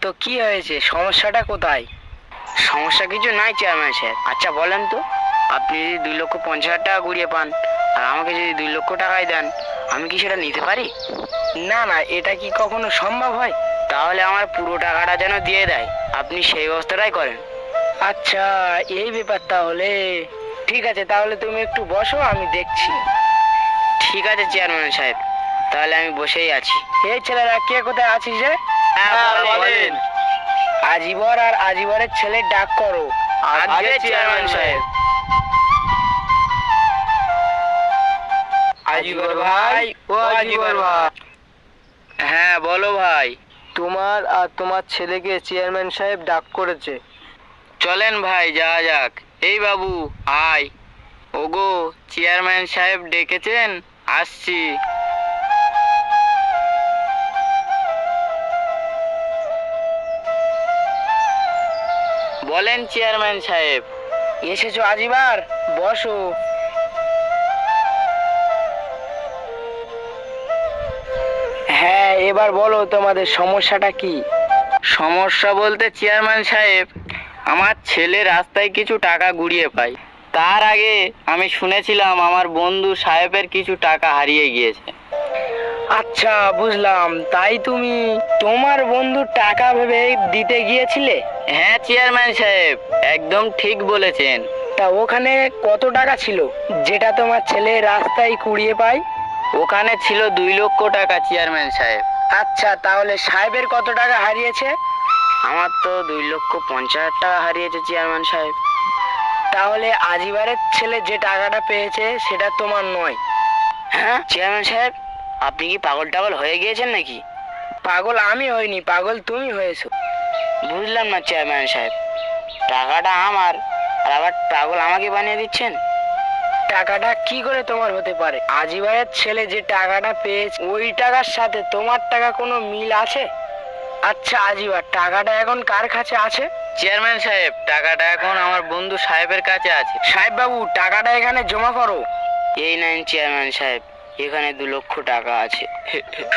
তো কি হয়েছে, সমস্যাটা কোথায়? সমস্যা কিছু নাই চেয়ারম্যান সাহেব। আচ্ছা বলেন তো, আপনি যদি 2,50,000 টাকা ঘুরিয়ে পান আর আমাকে যদি 2 লক্ষ টাকাই দেন, আমি কি সেটা নিতে পারি? না না, এটা কি কখনো সম্ভব হয়? তাহলে আমার পুরো টাকাটা যেন দিয়ে দেয়, আপনি সেই ব্যবস্থাটাই করেন। আচ্ছা, এই ব্যাপার তাহলে। ঠিক আছে, তাহলে তুমি একটু বসো, আমি দেখছি। ঠিক আছে চেয়ারম্যান সাহেব, তাহলে আমি বসেই আছি। এই ছেলেরা, কে কোথায় আছিস রে? বলেন। আজিবর আর আজিবরের ছেলে ডাক করো। আগে চেয়ারম্যান সাহেব। আজিবর ভাই, ও আজিবর ভাই। হ্যাঁ বলো ভাই। তোমার আর তোমার ছেলেকে চেয়ারম্যান সাহেব ডাক করেছে। চলেন ভাই যাওয়া যাক। এই বাবু আয়। ওগো, চেয়ারম্যান সাহেব ডেকেছেন, আসছি। বলেন চেয়ারম্যান সাহেব। এসেছো আজিবার? বসো। হ্যাঁ, এবার বলো তোমাদের সমস্যাটা কি? সমস্যা বলতে চেয়ারম্যান সাহেব, আমার ছেলে রাস্তায় কিছু টাকা গুড়িয়ে পায়। তার আগে আমি শুনেছিলাম আমার বন্ধু সাহেবের কিছু টাকা হারিয়ে গিয়েছে। আচ্ছা, বুঝলাম। তাই তুমি তোমার বন্ধুর টাকা ভেবে দিতে গিয়েছিলে? হ্যাঁ চেয়ারম্যান সাহেব, একদম ঠিক বলেছেন। তা ওখানে কত টাকা ছিল যেটা তোমার ছেলে রাস্তায় কুড়িয়ে পায়? ওখানে ছিল 2 লক্ষ টাকা চেয়ারম্যান সাহেব। আচ্ছা, তাহলে সাহেবের কত টাকা হারিয়েছে? আমার তো 2,50,000 টাকা হারিয়েছে চেয়ারম্যান সাহেব। তাহলে আজিবারের ছেলে যে টাকাটা পেয়েছে সেটা তোমার নয়। হ্যাঁ চেয়ারম্যান সাহেব, আপনি কি পাগল টাগল হয়ে গিয়েছেন নাকি? পাগল আমি হইনি, পাগল তুমি হয়েছো। বুঝলাম না চেয়ারম্যান সাহেব, টাকাটা আমার আর আবার পাগল আমাকে বানিয়ে দিচ্ছেন। টাকাটা কি করে তোমার হতে পারে? আজিবারের ছেলে যে টাকাটা পেয়েছে ওই টাকার সাথে তোমার টাকা কোনো মিল আছে? আচ্ছা আজিবার, টাকাটা এখন কার কাছে আছে? চেয়ারম্যান সাহেব, টাকাটা এখন আমার বন্ধু সাহেবের কাছে আছে। সাহেব বাবু, টাকাটা এখানে জমা করো। এই নেন চেয়ারম্যান সাহেব, এখানে 2 লক্ষ টাকা আছে।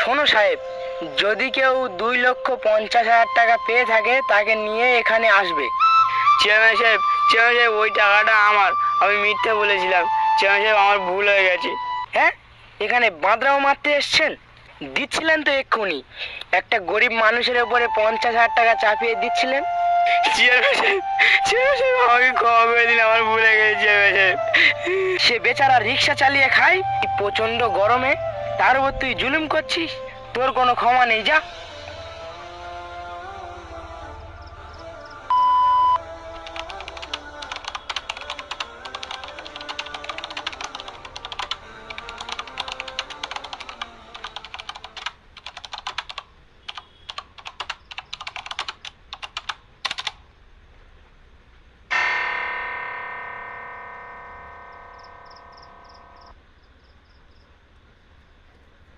শোনো সাহেব, যদি কেউ 2,50,000 টাকা পেয়ে থাকে তাকে নিয়ে এখানে আসবে। চেয়ারম্যান সাহেব, চেয়ারম্যান সাহেব, ওই টাকাটা আমার, আমি মিথ্যে বলেছিলাম। চেয়ারম্যান সাহেব, আমার ভুল হয়ে গেছে। হ্যাঁ, এখানে বাঁদরাও মারতে এসছেন? দিচ্ছিলেন তো এক্ষুনি, একটা গরিব মানুষের উপরে 50,000 টাকা চাপিয়ে দিচ্ছিলেন। চেয়ারম্যান সাহেব, চেয়ারম্যান সাহেব, আমাকে ক্ষমা করে দিন, আমার ভুল হয়ে গেছে চেয়ারম্যান সাহেব। সে বেচারা রিক্সা চালিয়ে খায়, এই প্রচন্ড গরমে, তার উপর তুই জুলুম করছিস? তোর কোনো ক্ষমা নেই, যা।